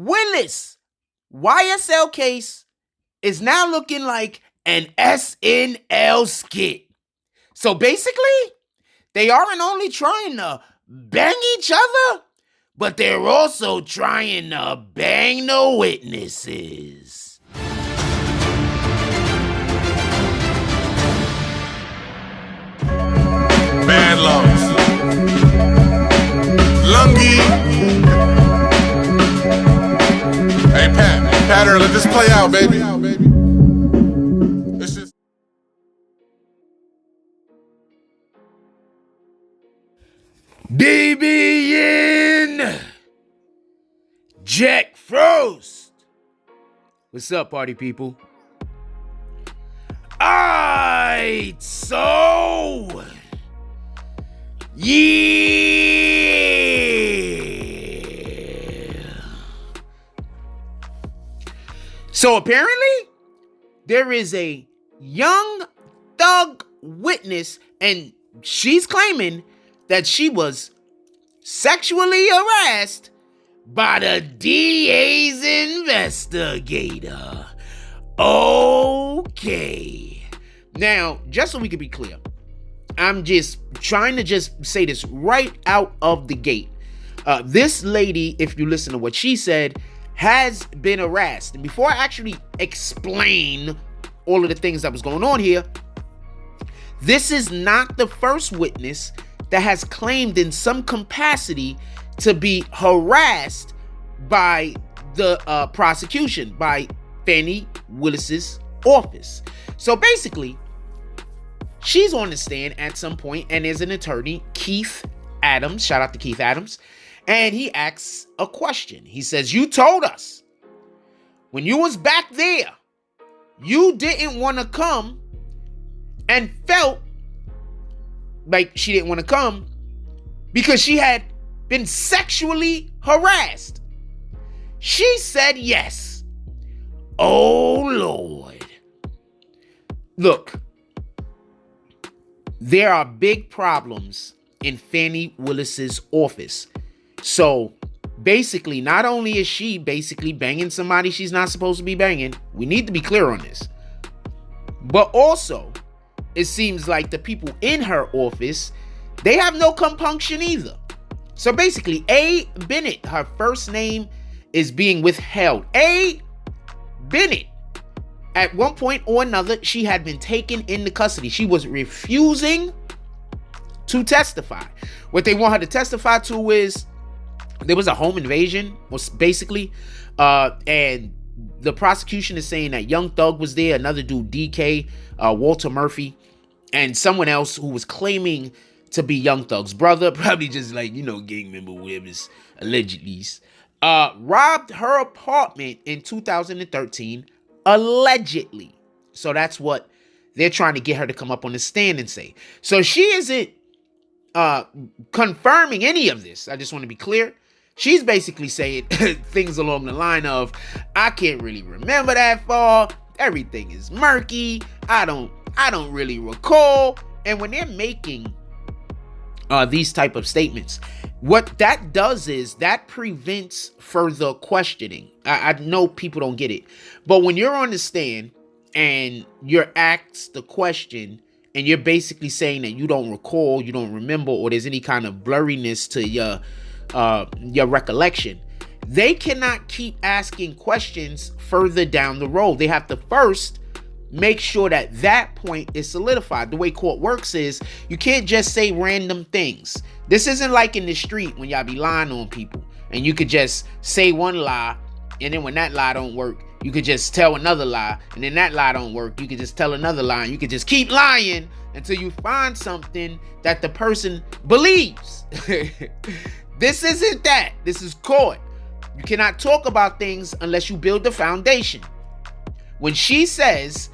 Willis YSL case is now looking like an SNL skit. So basically, they aren't only trying to bang each other, but they're also trying to bang the witnesses. Bad lungs. Lungy. Hey, Pat her, let this play out, baby. It's just... BB in Jack Frost. What's up, party people? Alright, so So apparently, there is a young thug witness, and she's claiming that she was sexually harassed by the DA's investigator. Okay. Now, just so we can be clear, I'm just trying to just say this right out of the gate. This lady, if you listen to what she said, has been harassed. And before I actually explain all of the things that was going on here, this is not the first witness that has claimed in some capacity to be harassed by the prosecution, by Fani Willis's office. So basically, she's on the stand at some point, and there's an attorney, Keith Adams, shout out to Keith Adams, and he asks a question. He says, you told us when you was back there, you didn't want to come and felt like she didn't want to come because she had been sexually harassed. She said yes. Oh, Lord. Look, there are big problems in Fani Willis's office. So basically, not only is she basically banging somebody she's not supposed to be banging, we need to be clear on this, but also it seems like the people in her office, they have no compunction either. So basically, A. Bennett, her first name is being withheld. A. Bennett, at one point or another, she had been taken into custody. She was refusing to testify. What they want her to testify to is there was a home invasion, was basically, and the prosecution is saying that Young Thug was there, another dude, DK, Walter Murphy, and someone else who was claiming to be Young Thug's brother, probably just like, gang member, whatever, allegedly, robbed her apartment in 2013, allegedly. So that's what they're trying to get her to come up on the stand and say. So she isn't confirming any of this. I just want to be clear. She's basically saying things along the line of, I can't really remember that far. Everything is murky. I don't really recall. And when they're making these type of statements, what that does is that prevents further questioning. I know people don't get it, but when you're on the stand and you're asked the question and you're basically saying that you don't recall, you don't remember, or there's any kind of blurriness to your recollection, they cannot keep asking questions further down the road. They have to first make sure that point is solidified. The way court works is you can't just say random things. This isn't like in the street when y'all be lying on people and you could just say one lie, and then when that lie don't work, you could just tell another lie, and then that lie don't work, you could just tell another lie, and you could just keep lying until you find something that the person believes. This isn't that. This is court. You cannot talk about things unless you build the foundation. When she says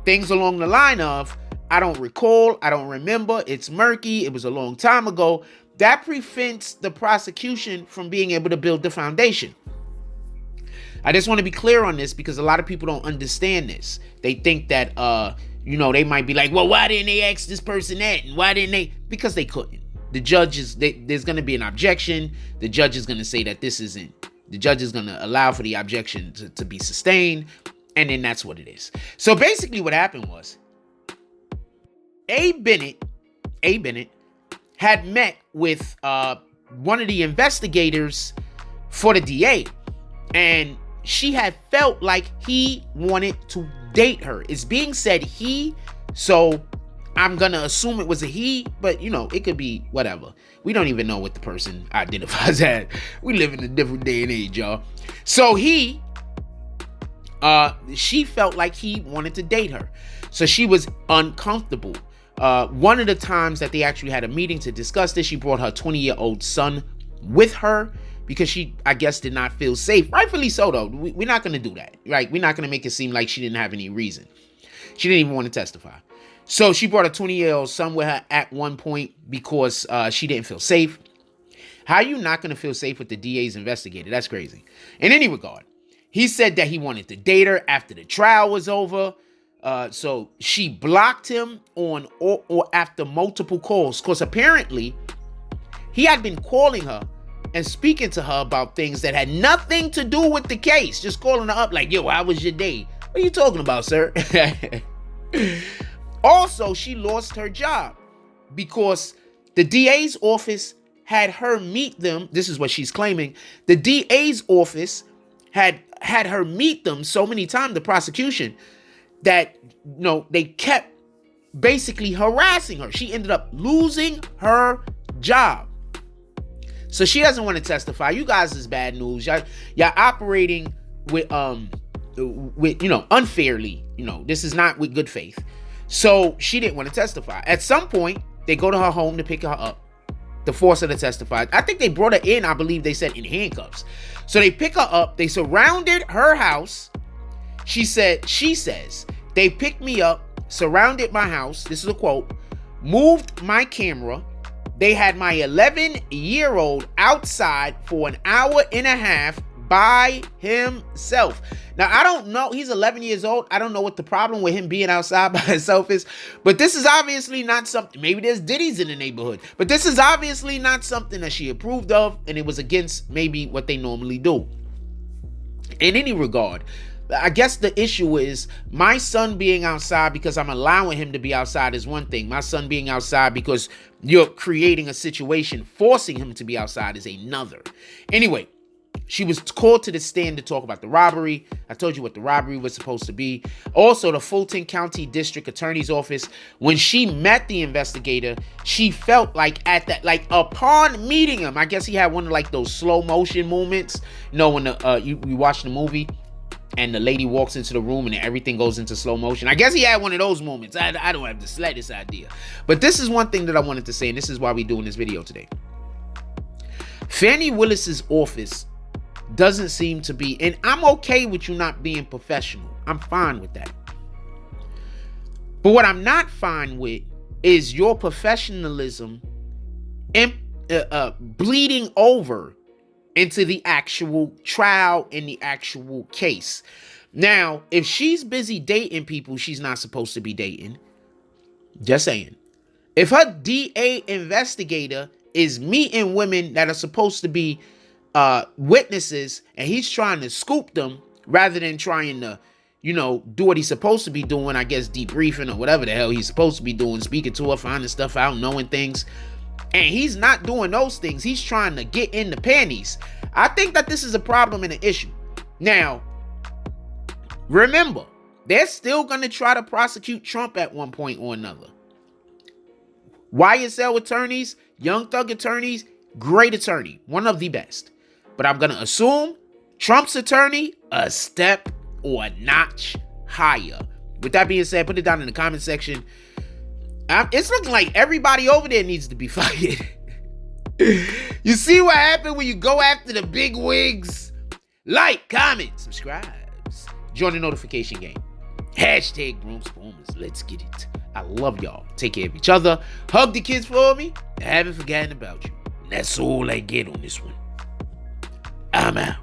things along the line of, I don't recall, I don't remember, it's murky, it was a long time ago, that prevents the prosecution from being able to build the foundation. I just want to be clear on this because a lot of people don't understand this. They think that, they might be like, well, why didn't they ask this person that? And why didn't they? Because they couldn't. The judge is, there's going to be an objection. The judge is going to say that this isn't The judge is going to allow for the objection to be sustained, and then that's what it is. So basically what happened was A. Bennett had met with one of the investigators for the DA, and she had felt like he wanted to date her. It's being said he, so I'm gonna assume it was a he, but it could be whatever. We don't even know what the person identifies as. We live in a different day and age, y'all. So she felt like he wanted to date her, so she was uncomfortable. One of the times that they actually had a meeting to discuss this, she brought her 20-year-old son with her because she, I guess, did not feel safe. Rightfully so, though. We're not going to do that, right? We're not going to make it seem like she didn't have any reason. She didn't even want to testify. So she brought a 20-year-old son with her at one point because she didn't feel safe. How are you not going to feel safe with the DA's investigator? That's crazy. In any regard, he said that he wanted to date her after the trial was over. So she blocked him on or after multiple calls, because apparently he had been calling her and speaking to her about things that had nothing to do with the case. Just calling her up like, yo, how was your day? What are you talking about, sir? Also, she lost her job because the DA's office had her meet them. This is what she's claiming. The DA's office had her meet them so many times, the prosecution, that they kept basically harassing her. She ended up losing her job. So she doesn't want to testify. You guys is bad news. Y'all operating with unfairly. This is not with good faith. So she didn't want to testify. At some point, they go to her home to pick her up, to force her to testify. I think they brought her in, I believe they said, in handcuffs. So they pick her up. They surrounded her house. She says, they picked me up, surrounded my house. This is a quote. Moved my camera. They had my 11-year-old outside for an hour and a half by himself. Now, I don't know. He's 11 years old. I don't know what the problem with him being outside by himself is, but this is obviously not something. Maybe there's ditties in the neighborhood, but this is obviously not something that she approved of, and it was against maybe what they normally do. In any regard, I guess the issue is my son being outside because I'm allowing him to be outside is one thing. My son being outside because you're creating a situation, forcing him to be outside is another. Anyway, she was called to the stand to talk about the robbery. I told you what the robbery was supposed to be. Also, the Fulton County District Attorney's Office, when she met the investigator, she felt like upon meeting him, I guess he had one of those slow motion moments. When you watch the movie and the lady walks into the room and everything goes into slow motion. I guess he had one of those moments. I don't have the slightest idea. But this is one thing that I wanted to say, and this is why we're doing this video today. Fani Willis's office doesn't seem to be, and I'm okay with you not being professional. I'm fine with that. But what I'm not fine with is your professionalism bleeding over into the actual trial and the actual case. Now, if she's busy dating people she's not supposed to be dating, just saying. If her DA investigator is meeting women that are supposed to be witnesses and he's trying to scoop them rather than trying to, do what he's supposed to be doing, I guess debriefing or whatever the hell he's supposed to be doing, speaking to her, finding stuff out, knowing things, and he's not doing those things. He's trying to get in the panties. I think that this is a problem and an issue. Now, remember, they're still going to try to prosecute Trump at one point or another. YSL attorneys, Young Thug attorneys, great attorney, one of the best. But I'm going to assume Trump's attorney, a step or a notch higher. With that being said, put it down in the comment section. It's looking like everybody over there needs to be fired. You see what happened when you go after the big wigs? Like, comment, subscribe, join the notification game. Hashtag Brooms Boomers. Let's get it. I love y'all. Take care of each other. Hug the kids for me. I haven't forgotten about you. And that's all I get on this one. I'm out.